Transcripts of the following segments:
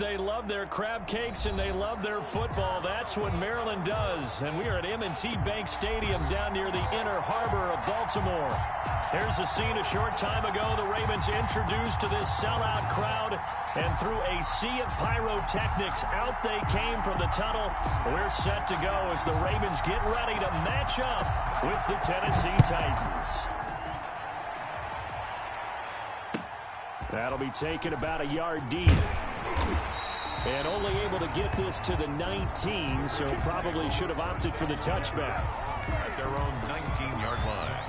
they love their crab cakes and they love their football. That's what Maryland does. And we are at M&T Bank Stadium down near the Inner Harbor of Baltimore. Here's a scene a short time ago. The Ravens introduced to this sellout crowd, and through a sea of pyrotechnics, out they came from the tunnel. We're set to go as the Ravens get ready to match up with the Tennessee Titans. That'll be taken about a yard deep. And only able to get this to the 19, so probably should have opted for the touchback. At their own 19-yard line.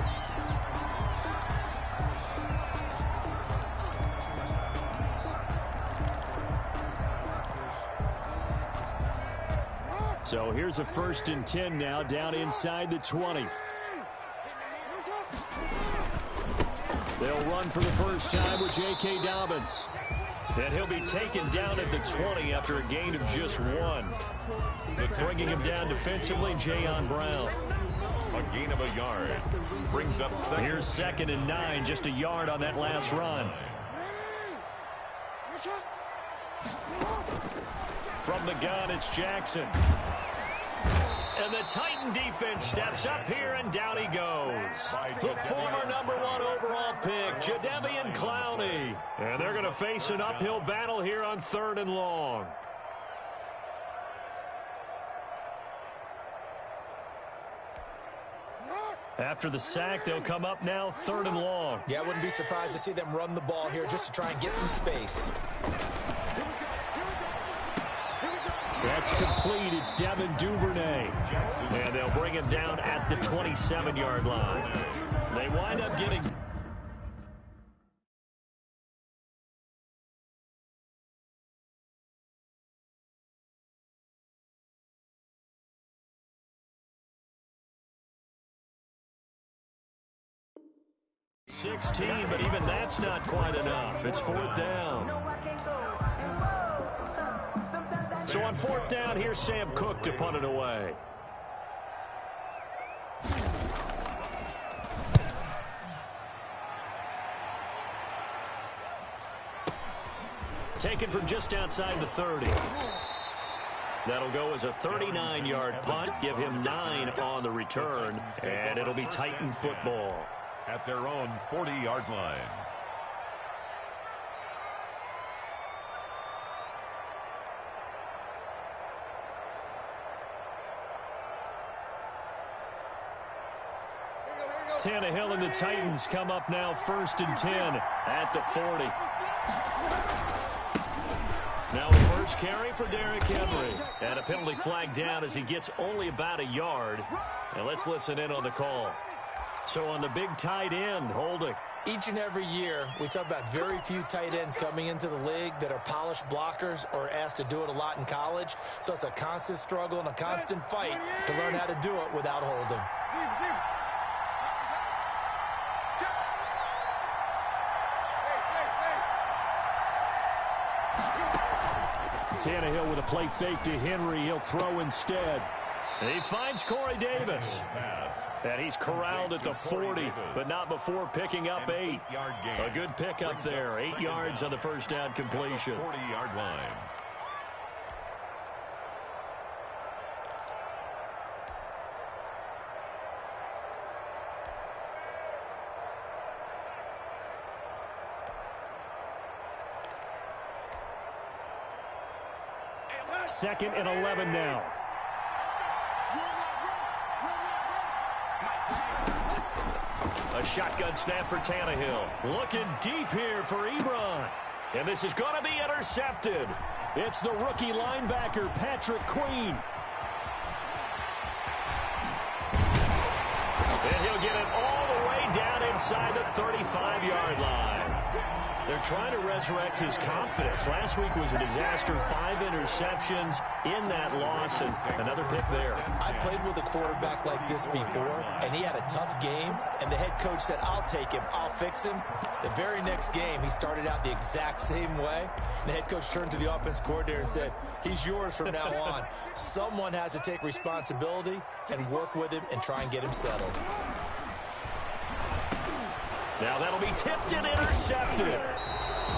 So here's a 1st and 10 now, down inside the 20. They'll run for the first time with J.K. Dobbins. And he'll be taken down at the 20 after a gain of just 1. Bringing him down defensively, Jayon Brown. A gain of a yard. Brings up second. Here's 2nd and 9, just a yard on that last run. From the gun, it's Jackson. And the Titan defense steps up here, and down he goes. The former #1 overall pick, Jadeveon Clowney. And they're going to face an uphill battle here on 3rd and long. After the sack, they'll come up now 3rd and long. Yeah, I wouldn't be surprised to see them run the ball here just to try and get some space. That's complete. It's Devin Duvernay. And they'll bring him down at the 27-yard line. They wind up getting... ...16, but even that's not quite enough. It's 4th down. So on 4th down, here's Sam Cook to punt it away. Taken from just outside the 30. That'll go as a 39-yard punt, give him 9 on the return, and it'll be Titan football. At their own 40-yard line. Tannehill and the Titans come up now 1st and 10 at the 40. Now a first carry for Derrick Henry. And a penalty flag down as he gets only about a yard. And let's listen in on the call. So on the big tight end, holding. Each and every year, we talk about very few tight ends coming into the league that are polished blockers or asked to do it a lot in college. So it's a constant struggle and a constant fight to learn how to do it without holding. Tannehill with a play fake to Henry. He'll throw instead. And he finds Corey Davis. And he's corralled at the 40, but not before picking up 8. A good pickup there. 8 yards on the first down completion. 40-yard line. Second and 11 now. A shotgun snap for Tannehill. Looking deep here for Ebron. And this is going to be intercepted. It's the rookie linebacker, Patrick Queen. And he'll get it all the way down inside the 35-yard line. They're trying to resurrect his confidence. Last week was a disaster. 5 interceptions in that loss, and another pick there. I played with a quarterback like this before, and he had a tough game, and the head coach said, I'll take him, I'll fix him. The very next game, he started out the exact same way. And the head coach turned to the offense coordinator and said, he's yours from now on. Someone has to take responsibility and work with him and try and get him settled. Now that'll be tipped and intercepted.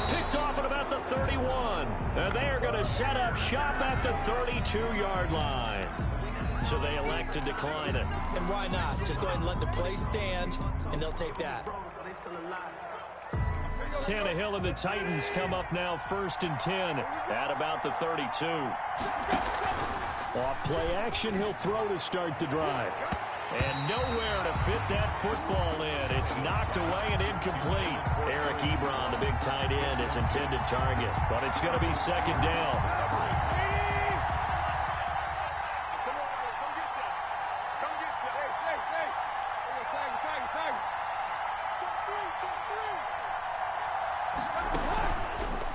Picked off off at about the 31. And they are going to set up shop at the 32-yard line. So they elect to decline it. And why not? Just go ahead and let the play stand, and they'll take that. Tannehill and the Titans come up now 1st and 10 at about the 32. Off play action, he'll throw to start the drive. And nowhere to fit that football in. It's knocked away and incomplete. Eric Ebron, the big tight end, is intended target. But it's going to be 2nd down.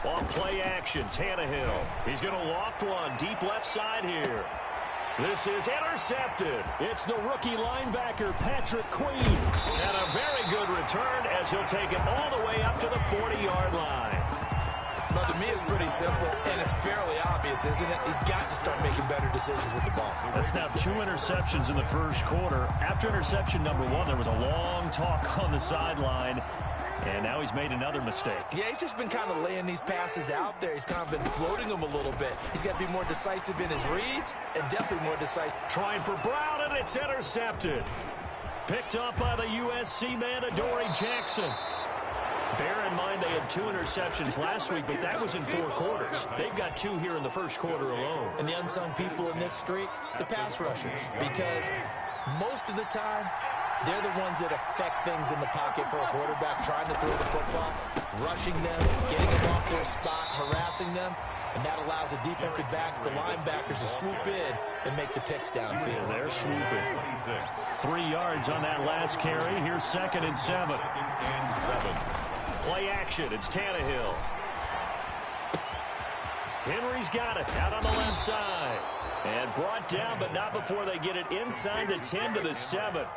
On play action, Tannehill. He's going to loft one deep left side here. This is intercepted. It's the rookie linebacker, Patrick Queen. And a very good return as he'll take it all the way up to the 40-yard line. But to me, it's pretty simple, and it's fairly obvious, isn't it? He's got to start making better decisions with the ball. That's now 2 interceptions in the first quarter. After interception number 1, there was a long talk on the sideline. And now he's made another mistake. Yeah, he's just been kind of laying these passes out there. He's kind of been floating them a little bit. He's got to be more decisive in his reads and definitely more decisive. Trying for Brown, and it's intercepted. Picked up by the USC man, Adoree Jackson. Bear in mind they had 2 interceptions last week, but that was in 4 quarters. They've got 2 here in the first quarter alone. And the unsung people in this streak, the pass rushers, because most of the time, they're the ones that affect things in the pocket for a quarterback, trying to throw the football, rushing them, getting them off their spot, harassing them, and that allows the defensive backs, the linebackers, to swoop in and make the picks downfield. They're swooping. 3 yards on that last carry. Here's 2nd and 7. Play action. It's Tannehill. Henry's got it out on the left side. And brought down, but not before they get it inside the 10 to the 7.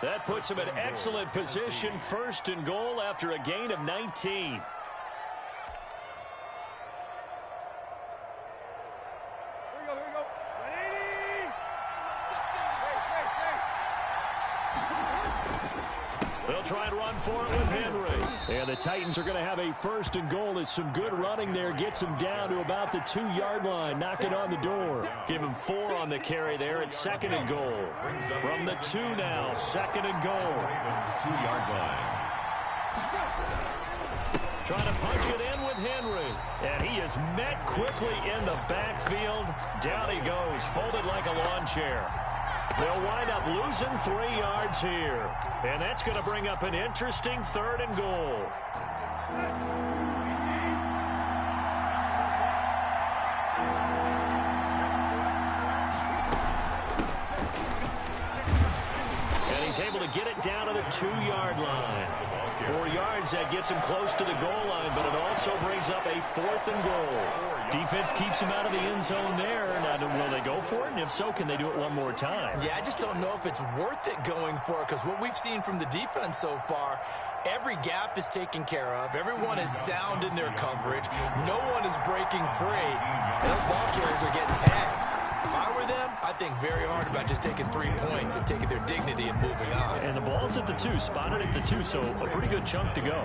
That puts him in excellent position, 1st and goal after a gain of 19. Here we go. 180. They'll try and run for it with Henry. And the Titans are going to have a 1st and goal. As some good running there gets him down to about the 2-yard line. Knock it on the door. Give him 4 on the carry there at 2nd and goal. From the 2 now, 2nd and goal. 2-yard line. Trying to punch it in with Henry. And he is met quickly in the backfield. Down he goes, folded like a lawn chair. They'll wind up losing 3 yards here. And that's going to bring up an interesting 3rd and goal. And he's able to get it down to the 2-yard line. 4 yards, that gets him close to the goal line, but it also brings up a 4th and goal. Defense keeps him out of the end zone there. Now, will they go for it? And if so, can they do it one more time? Yeah, I just don't know if it's worth it going for it, because what we've seen from the defense so far, every gap is taken care of. Everyone is sound in their coverage. No one is breaking free. And those ball carriers are getting tagged. If I were them, I'd think very hard about just taking 3 points and taking their dignity and moving on. And the ball's at the 2, spotted at the 2, so a pretty good chunk to go.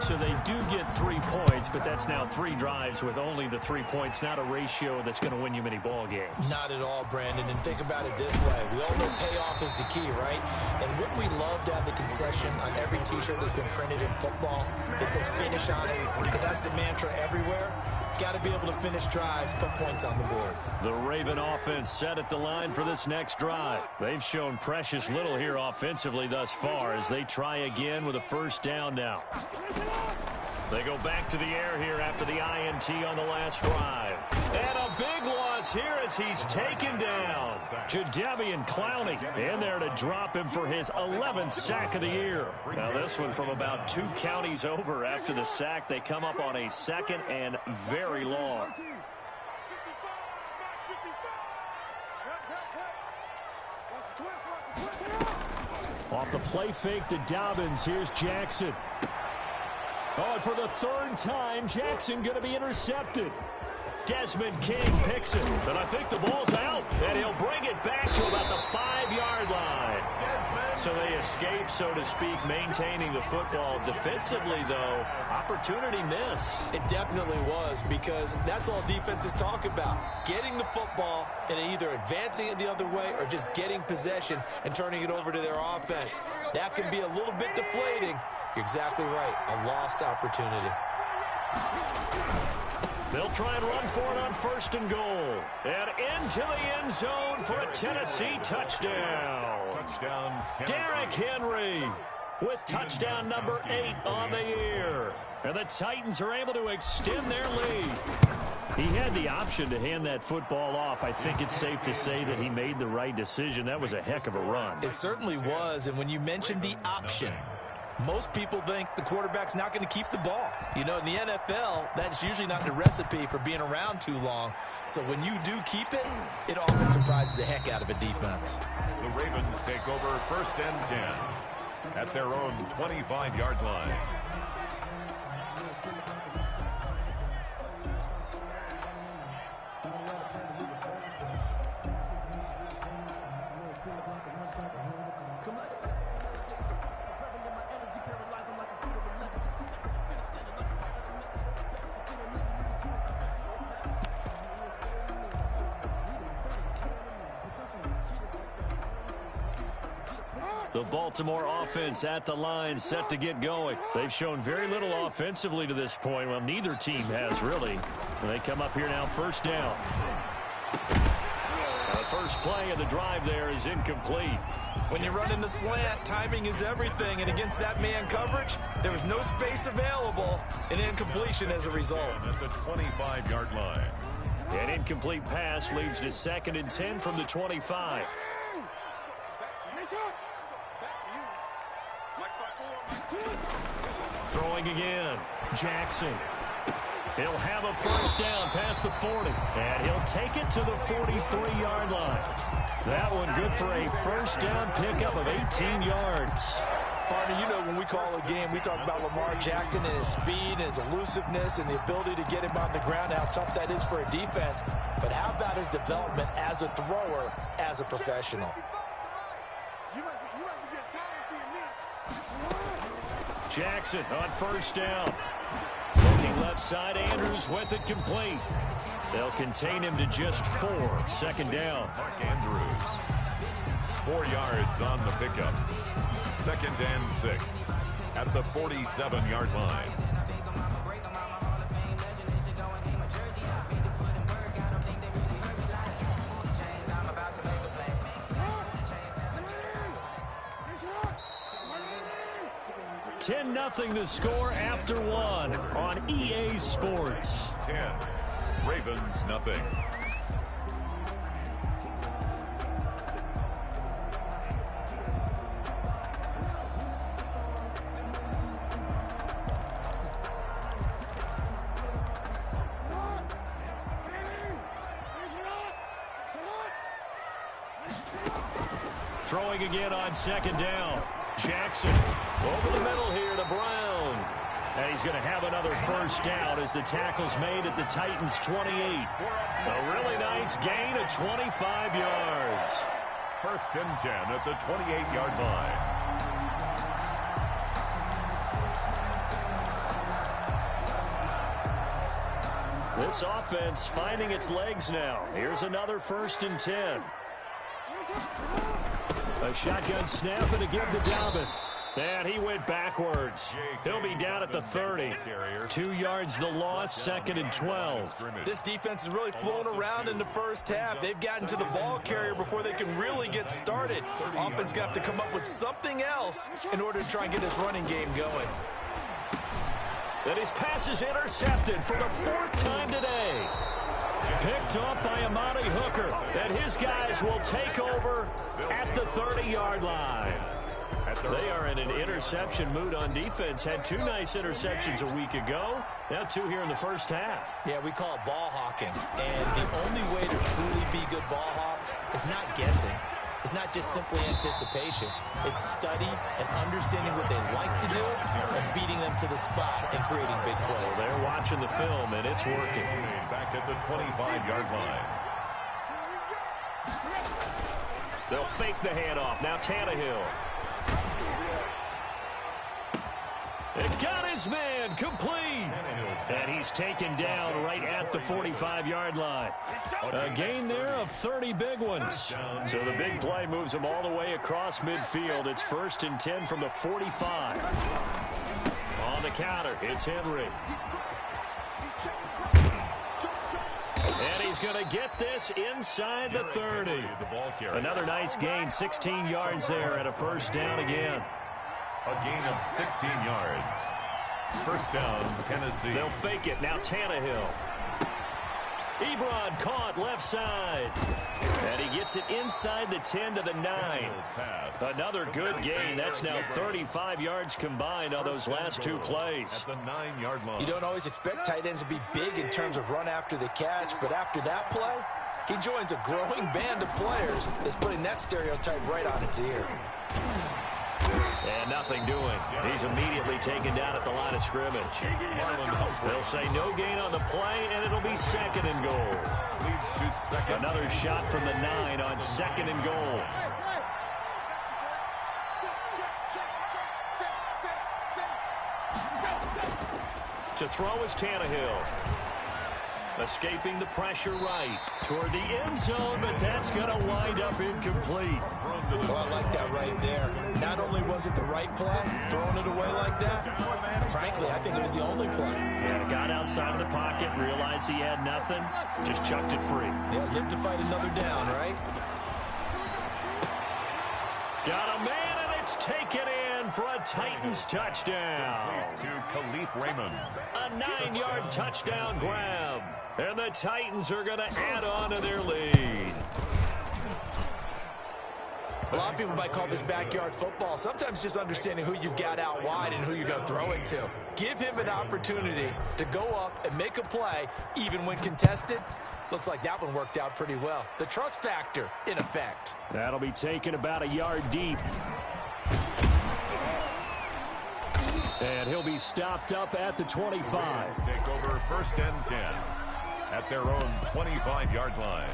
So they do get 3 points, but that's now 3 drives with only the 3 points, not a ratio that's going to win you many ball games. Not at all, Brandon. And think about it this way. We all know payoff is the key, right? And wouldn't we love to have the concession on every T-shirt that's been printed in football that says finish on it? Because that's the mantra everywhere. Got to be able to finish drives, put points on the board. The Raven offense set at the line for this next drive. They've shown precious little here offensively thus far as they try again with a 1st down now. They go back to the air here after the INT on the last drive. And a big loss here as he's taken down. Jadeveon Clowney in there to drop him for his 11th sack of the year. Now this one from about 2 counties over after the sack. They come up on a 2nd and very long. Off the play fake to Dobbins. Here's Jackson. Oh, and for the 3rd time, Jackson going to be intercepted. Desmond King picks it, but I think the ball's out, and he'll bring it back to about the 5-yard line. So they escape, so to speak, maintaining the football. Defensively, though, opportunity miss. It definitely was, because that's all defenses talk about. Getting the football and either advancing it the other way or just getting possession and turning it over to their offense. That can be a little bit deflating. You're exactly right. A lost opportunity. They'll try and run for it on 1st and goal. And into the end zone for a Tennessee touchdown. Touchdown, Tennessee. Derrick Henry with touchdown number 8 on the year. And the Titans are able to extend their lead. He had the option to hand that football off. I think it's safe to say that he made the right decision. That was a heck of a run. It certainly was. And when you mentioned the option, most people think the quarterback's not going to keep the ball. You know, in the NFL, that's usually not the recipe for being around too long. So when you do keep it, it often surprises the heck out of a defense. The Ravens take over 1st and 10 at their own 25-yard line. The Baltimore offense at the line, set to get going. They've shown very little offensively to this point. Well, neither team has, really. And they come up here now, 1st down. The first play of the drive there is incomplete. When you run in the slant, timing is everything. And against that man coverage, there was no space available. An incompletion as a result. At the 25-yard line. An incomplete pass leads to 2nd and 10 from the 25. Throwing again. Jackson. He'll have a 1st down past the 40. And he'll take it to the 43-yard line. That one good for a 1st down pickup of 18 yards. Partner, you know when we call a game, we talk about Lamar Jackson and his speed and his elusiveness and the ability to get him on the ground, how tough that is for a defense. But how about his development as a thrower, as a professional? Jackson on 1st down. Looking left side, Andrews with it complete. They'll contain him to just 4. 2nd down. Mark Andrews. 4 yards on the pickup. 2nd and 6 at the 47-yard line. Nothing the score after 1 on EA Sports. 10. Ravens nothing. Throwing again on 2nd down. Jackson over the middle here to Brown. And he's going to have another 1st down as the tackle's made at the Titans' 28. A really nice gain of 25 yards. 1st and 10 at the 28-yard line. This offense finding its legs now. Here's another 1st and 10. A shotgun snap and a give to Dobbins. And he went backwards. He'll be down at the 30. 2 yards the loss, 2nd and 12. This defense has really flown around in the 1st half. They've gotten to the ball carrier before they can really get started. Offense going to have to come up with something else in order to try and get his running game going. And his pass is intercepted for the 4th time today. Picked up by Amani Hooker. And his guys will take over at the 30-yard line. They are in an interception mood on defense. Had 2 nice interceptions a week ago. Now 2 here in the 1st half. Yeah, we call it ball hawking. And the only way to truly be good ball hawks is not guessing. It's not just simply anticipation. It's study and understanding what they like to do and beating them to the spot and creating big plays. Well, they're watching the film, and it's working. Back at the 25-yard line. They'll fake the handoff. Now Tannehill. It got his man complete. And he's taken down right at the 45-yard line. A gain there of 30 big ones. So the big play moves him all the way across midfield. It's 1st and 10 from the 45. On the counter, it's Henry. And he's going to get this inside the 30. Another nice gain, 16 yards there and a 1st down again. A gain of 16 yards. 1st down, Tennessee. They'll fake it. Now Tannehill. Ebron caught left side. And he gets it inside the 10 to the 9. Another good gain. That's now 35 yards combined on those last 2 plays. At the 9-yard line. You don't always expect tight ends to be big in terms of run after the catch, but after that play, he joins a growing band of players that's putting that stereotype right on its ear. And nothing doing. He's immediately taken down at the line of scrimmage. They'll say no gain on the play, and it'll be 2nd and goal. Leads to 2nd. Another shot from the 9 on 2nd and goal. To throw is Tannehill. Escaping the pressure right toward the end zone, but that's going to wind up incomplete. Well, I like that right there. Not only was it the right play, throwing it away like that, frankly, I think it was the only play. Yeah, got outside of the pocket, realized he had nothing, just chucked it free. Yeah, live to fight another down, right? Got a man, and it's taken in for a Titans touchdown. To Khalif Raymond. A 9-yard touchdown grab. And the Titans are going to add on to their lead. A lot of people might call this backyard football. Sometimes just understanding who you've got out wide and who you're going to throw it to. Give him an opportunity to go up and make a play, even when contested. Looks like that one worked out pretty well. The trust factor, in effect. That'll be taken about a yard deep. And he'll be stopped up at the 25. Take over 1st and 10 at their own 25-yard line.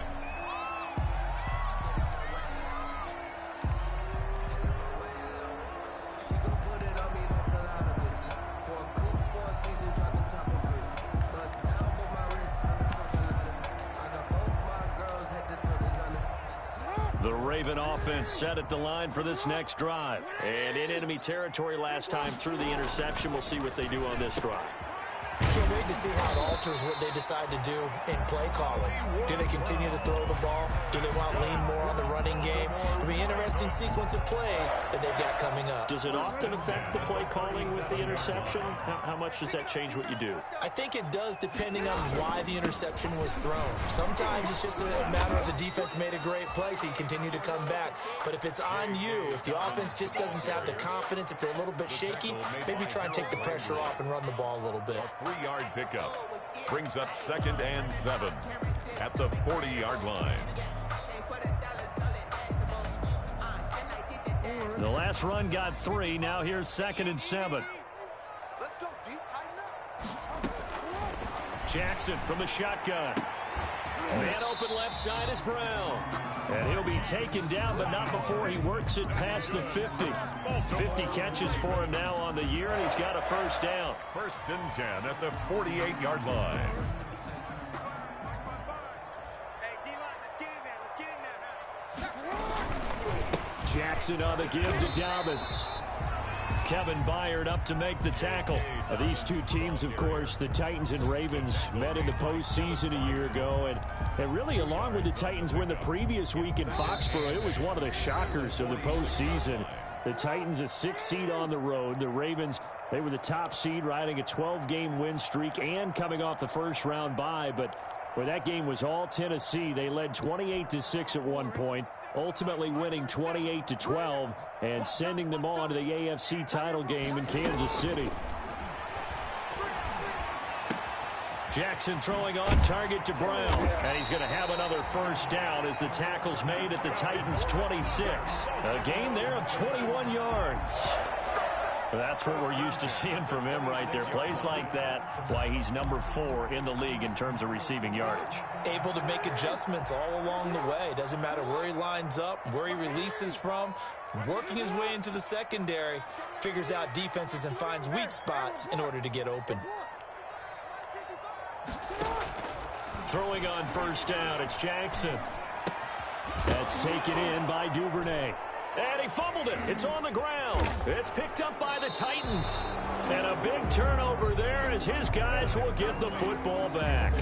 The Raven offense set at the line for this next drive. And in enemy territory last time through the interception. We'll see what they do on this drive. Can't wait to see how it alters what they decide to do in play calling. Do they continue to throw the ball? Do they want to lean more on the running game? It'll be an interesting sequence of plays that they've got coming up. Does it often affect the play calling with the interception? How much does that change what you do? I think it does, depending on why the interception was thrown. Sometimes it's just a matter of the defense made a great play, so you continue to come back. But if it's on you, if the offense just doesn't have the confidence, if they're a little bit shaky, maybe try and take the pressure off and run the ball a little bit. 3-yard pickup brings up 2nd and 7 at the 40-yard line. The last run got 3. Now here's 2nd and 7. Let's go, deep, tighten up. Jackson from the shotgun. Man open left side is Brown. And he'll be taken down, but not before he works it past the 50. 50 catches for him now on the year, and he's got a 1st down. 1st and 10 at the 48-yard line. Hey, D-line, let's get in there. Let's get in there, man. Jackson on the give to Dobbins. Kevin Byard up to make the tackle. These two teams, of course, the Titans and Ravens, met in the postseason a year ago. And really, along with the Titans win the previous week in Foxborough, it was one of the shockers of the postseason. The Titans, a 6th seed on the road. The Ravens, they were the top seed, riding a 12-game win streak and coming off the 1st-round bye. But where that game was all Tennessee, they led 28-6 at one point, ultimately winning 28-12 and sending them on to the AFC title game in Kansas City. Jackson throwing on target to Brown. And he's going to have another 1st down as the tackle's made at the Titans' 26. A gain there of 21 yards. That's what we're used to seeing from him right there. Plays like that, why he's number 4 in the league in terms of receiving yardage. Able to make adjustments all along the way. Doesn't matter where he lines up, where he releases from. Working his way into the secondary, figures out defenses and finds weak spots in order to get open. Throwing on first down, it's Jackson. That's taken in by Duvernay. And he fumbled it. It's on the ground. It's picked up by the Titans. And a big turnover there as his guys will get the football back.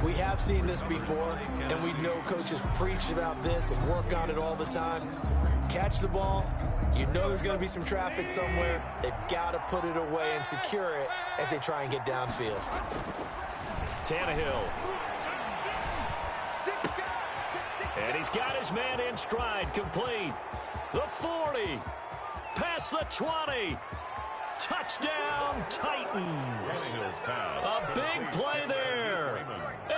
We have seen this before, and we know coaches preach about this and work on it all the time. Catch the ball. You know there's going to be some traffic somewhere. They've got to put it away and secure it as they try and get downfield. Tannehill. And he's got his man in stride, complete. The 40. Past the 20. Touchdown, Titans. A big play there.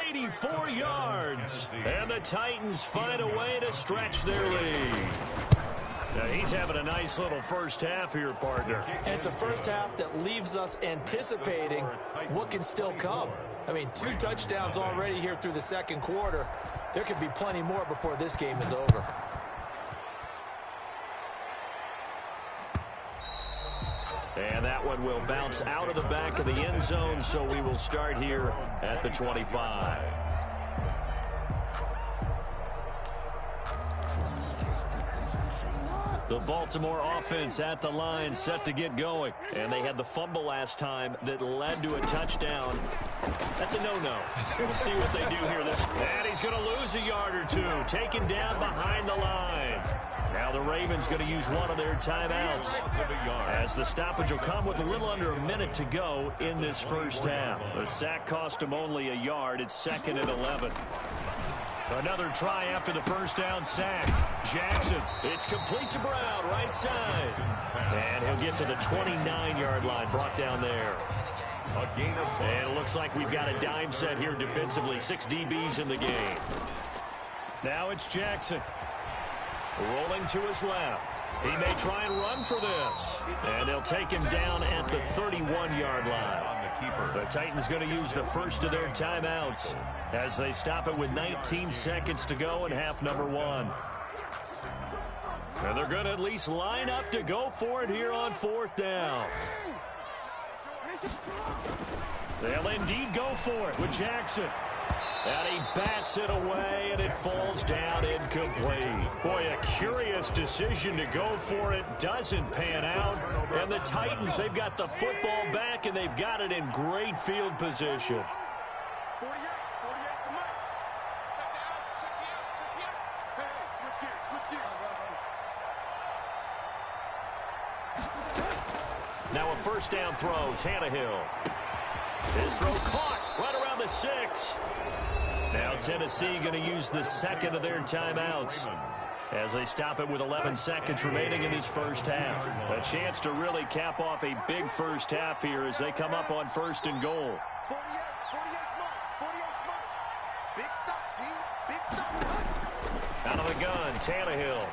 84 yards. And the Titans find a way to stretch their lead. Now, he's having a nice little first half here, partner. And it's a first half that leaves us anticipating what can still come. I mean, 2 touchdowns already here through the second quarter. There could be plenty more before this game is over. And that one will bounce out of the back of the end zone, so we will start here at the 25. The Baltimore offense at the line, set to get going. And they had the fumble last time that led to a touchdown. That's a no-no. We'll see what they do here. And he's going to lose a yard or 2, taken down behind the line. Now the Ravens going to use one of their timeouts, as the stoppage will come with a little under a minute to go in this first half. The sack cost him only a yard. It's 2nd and 11. Another try after the first down sack. Jackson, it's complete to Brown, right side. And he'll get to the 29-yard line, brought down there. And it looks like we've got a dime set here defensively. 6 DBs in the game. Now it's Jackson. Rolling to his left. He may try and run for this. And they'll take him down at the 31-yard line. The Titans going to use the first of their timeouts as they stop it with 19 seconds to go in half number 1. And they're going to at least line up to go for it here on 4th down. They'll indeed go for it with Jackson. And he bats it away, and it falls down incomplete. Boy, a curious decision to go for it. Doesn't pan out. And the Titans, they've got the football back, and they've got it in great field position. 48, come on. Check me out. Hey, switch gears. Now a first down throw, Tannehill. His throw caught right around the 6. Now Tennessee going to use the second of their timeouts as they stop it with 11 seconds remaining in this first half. A chance to really cap off a big first half here as they come up on 1st and goal. 48, Big stop, D. Big stop. Out of the gun, Tannehill.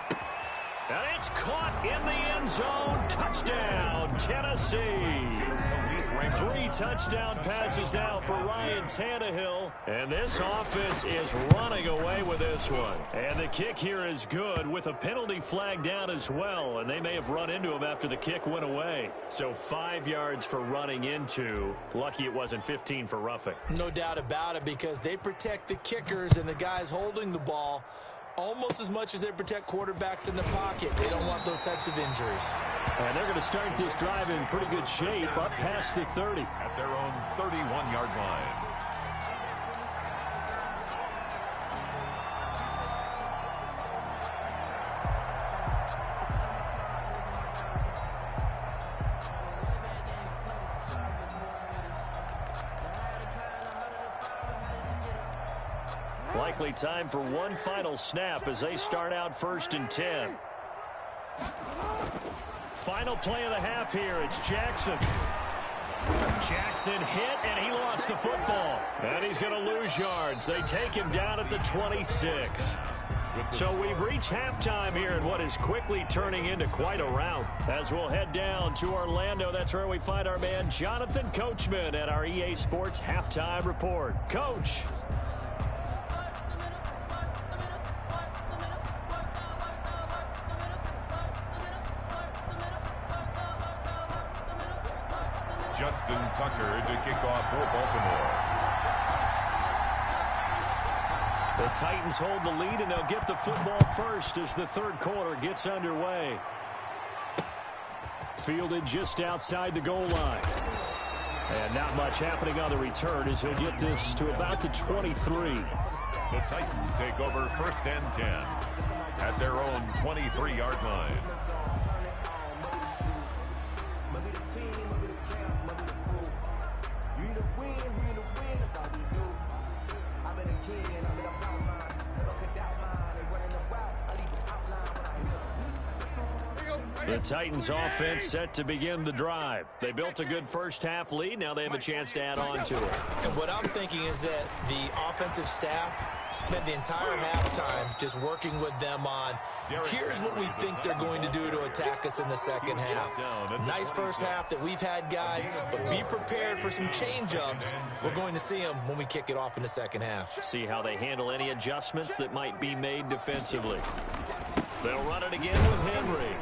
And it's caught in the end zone. Touchdown, Tennessee. 3 touchdown passes now for Ryan Tannehill. And this offense is running away with this one. And the kick here is good with a penalty flag down as well. And they may have run into him after the kick went away. So 5 yards for running into. Lucky it wasn't 15 for roughing. No doubt about it, because they protect the kickers and the guys holding the ball almost as much as they protect quarterbacks in the pocket. They don't want those types of injuries. And they're going to start this drive in pretty good shape up past the 30. At their own 31-yard line. Likely time for one final snap as they start out 1st and 10. Final play of the half here. It's Jackson. Jackson hit, and he lost the football. And he's going to lose yards. They take him down at the 26. So we've reached halftime here in what is quickly turning into quite a rout. As we'll head down to Orlando, that's where we find our man Jonathan Coachman at our EA Sports Halftime Report. Coach. Justin Tucker to kick off for Baltimore. The Titans hold the lead, and they'll get the football first as the third quarter gets underway. Fielded just outside the goal line. And not much happening on the return as he'll get this to about the 23. The Titans take over 1st and 10 at their own 23-yard line. The Titans offense set to begin the drive. They built a good first-half lead. Now they have a chance to add on to it. And what I'm thinking is that the offensive staff spent the entire halftime just working with them on, here's what we think they're going to do to attack us in the second half. Nice first half that we've had, guys, but be prepared for some change-ups. We're going to see them when we kick it off in the second half. See how they handle any adjustments that might be made defensively. They'll run it again with Henry.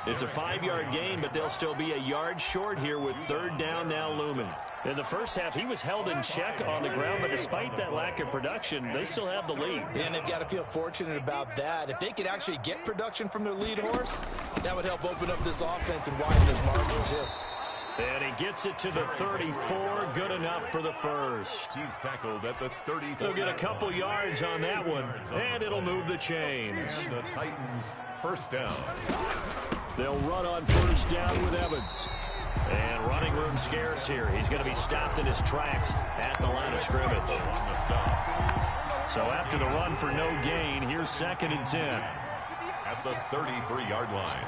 It's a 5-yard gain, but they'll still be a yard short here with third down now looming. In the first half, he was held in check on the ground, but despite that lack of production, they still have the lead. And they've got to feel fortunate about that. If they could actually get production from their lead horse, that would help open up this offense and widen this margin, too. And he gets it to the 34. Good enough for the first. He's tackled at the 34. They'll get a couple yards on that one, and it'll move the chains. And the Titans first down. They'll run on first down with Evans. And running room scarce here. He's going to be stopped in his tracks at the line of scrimmage. So after the run for no gain, here's 2nd and 10. At the 33-yard line.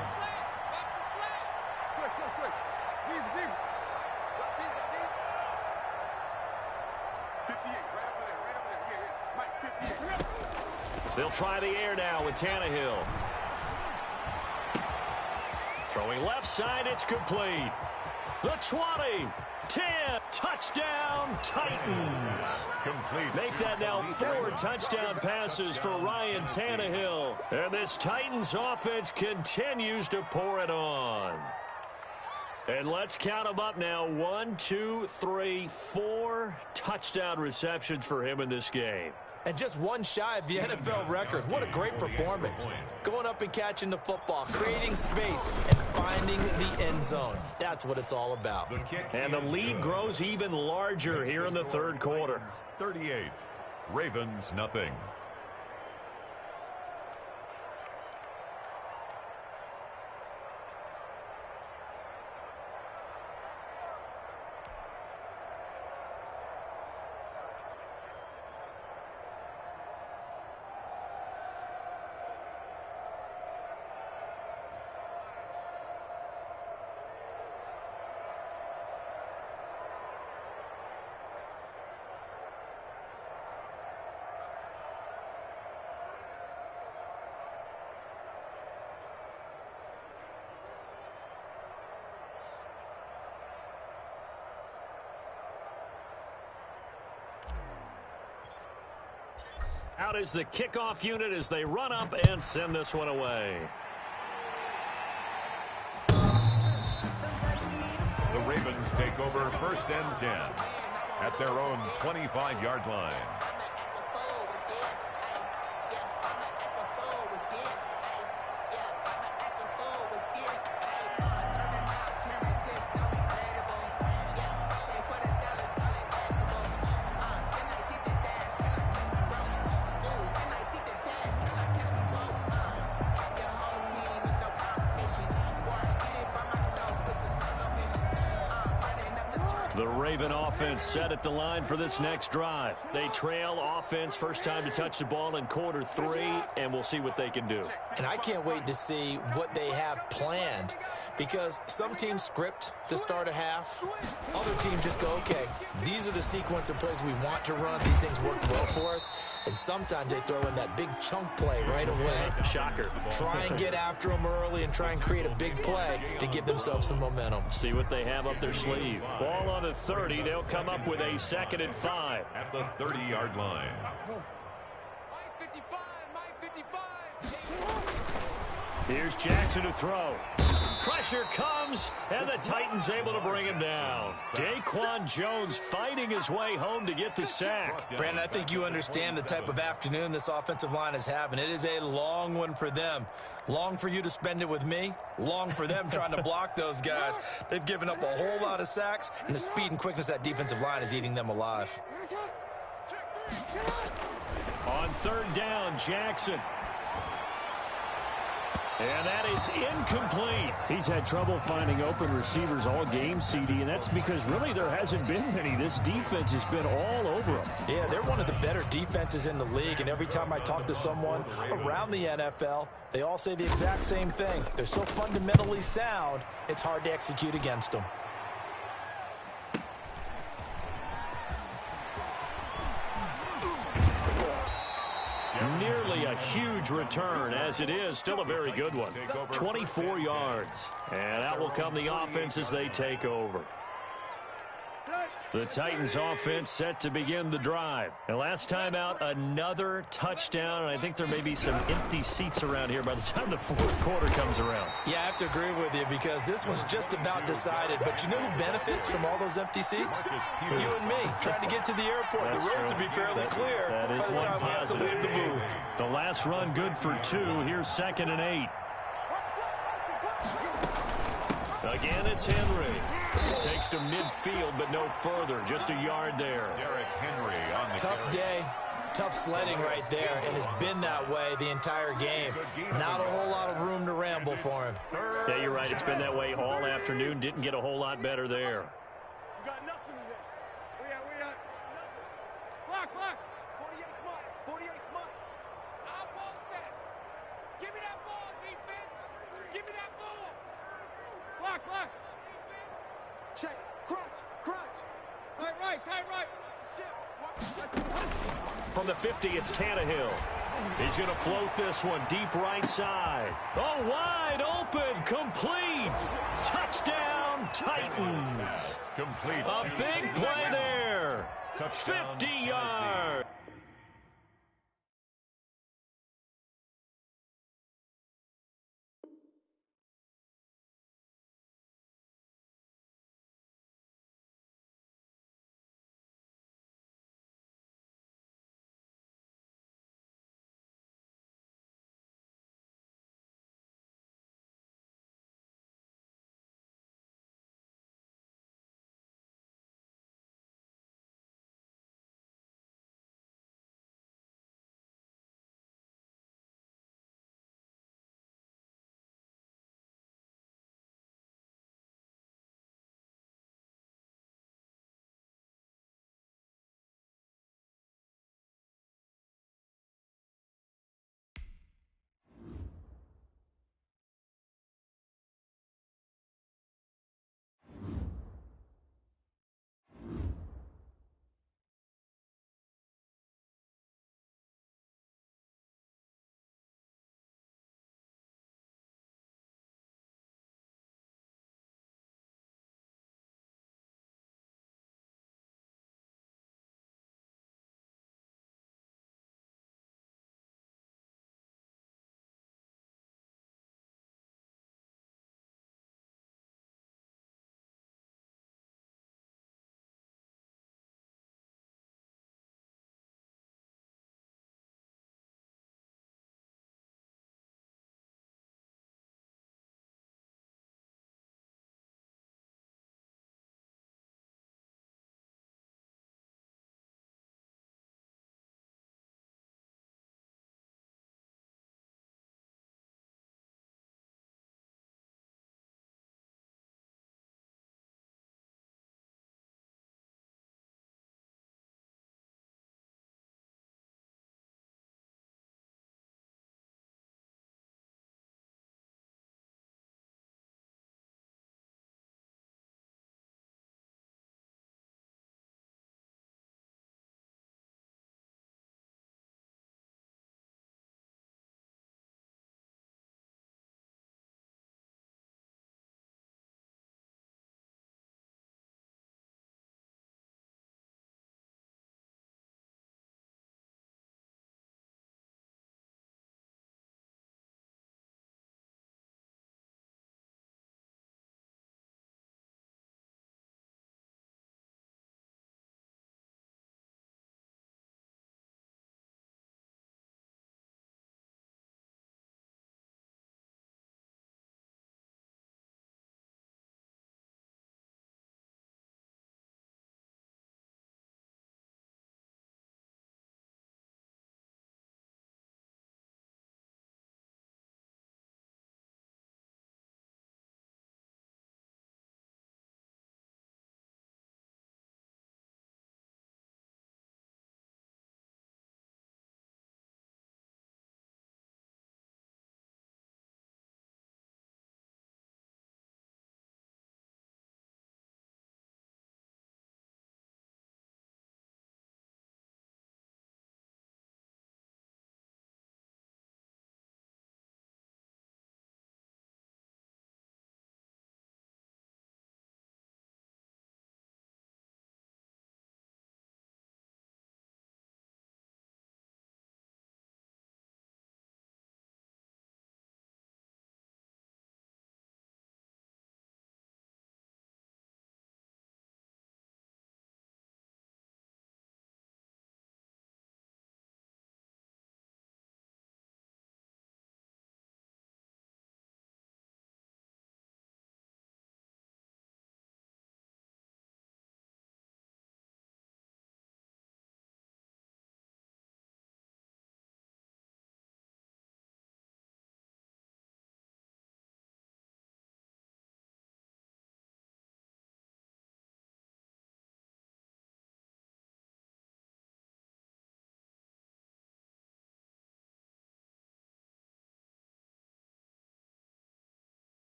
They'll try the air now with Tannehill. Throwing left side, it's complete. The 20, 10, touchdown, Titans. Complete. Make that now 4 touchdown passes for Ryan Tannehill. And this Titans offense continues to pour it on. And let's count them up now. 1, 2, 3, 4 touchdown receptions for him in this game. And just one shy of the NFL record. What a great performance. Going up and catching the football, creating space, and finding the end zone. That's what it's all about. And the lead grows even larger here in the third quarter. 38. Ravens, nothing. Out is the kickoff unit as they run up and send this one away. The Ravens take over 1st and 10 at their own 25-yard line. The Raven offense set at the line for this next drive. They trail offense first time to touch the ball in quarter 3, and we'll see what they can do. And I can't wait to see what they have planned, because some teams script to start a half. Other teams just go, okay, these are the sequence of plays we want to run. These things worked well for us. And sometimes they throw in that big chunk play right away. Shocker. Try and get after them early and try and create a big play to give themselves some momentum. See what they have up their sleeve. Ball on the 30. They'll come up with a 2nd and 5. At the 30-yard line. Mike 55, Mike 55. Here's Jackson to throw. Pressure comes, and the Titans able to bring him down. Daquan Jones fighting his way home to get the sack. Brandon, I think you understand the type of afternoon this offensive line is having. It is a long one for them. Long for you to spend it with me. Long for them trying to block those guys. They've given up a whole lot of sacks, and the speed and quickness of that defensive line is eating them alive. On 3rd down, Jackson. And that is incomplete. He's had trouble finding open receivers all game, CD, and that's because really there hasn't been many. This defense has been all over them. Yeah, they're one of the better defenses in the league, and every time I talk to someone around the NFL, they all say the exact same thing. They're so fundamentally sound, it's hard to execute against them. Nearly a huge return, as it is still a very good one. 24 yards. And out will come the offense as they take over. The Titans offense set to begin the drive. And last time out, another touchdown. And I think there may be some empty seats around here by the time the 4th quarter comes around. Yeah, I have to agree with you because this one's just about decided. But you know who benefits from all those empty seats? You and me, trying to get to the airport. That's the roads true. will be fairly clear That is by the one time we have to positive. leave the booth. The last run good for 2. Here's 2nd and 8. Again, it's Henry. Takes to midfield, but no further. Just a yard there. Derrick Henry on the Tough day, tough sledding right there, and it's been that way the entire game. Not a whole lot of room to ramble for him. Yeah, you're right. It's been that way all afternoon. Didn't get a whole lot better there. You got nothing today. We are nothing. Block. 48 smart. 48 smart. I want that. Give me that ball, defense. Give me that ball. Block. Check. Crunch. Tight right. From the 50, it's Tannehill. He's going to float this one deep right side. Oh, wide open, complete. Touchdown, Titans. Complete. A big play there. 50 yards.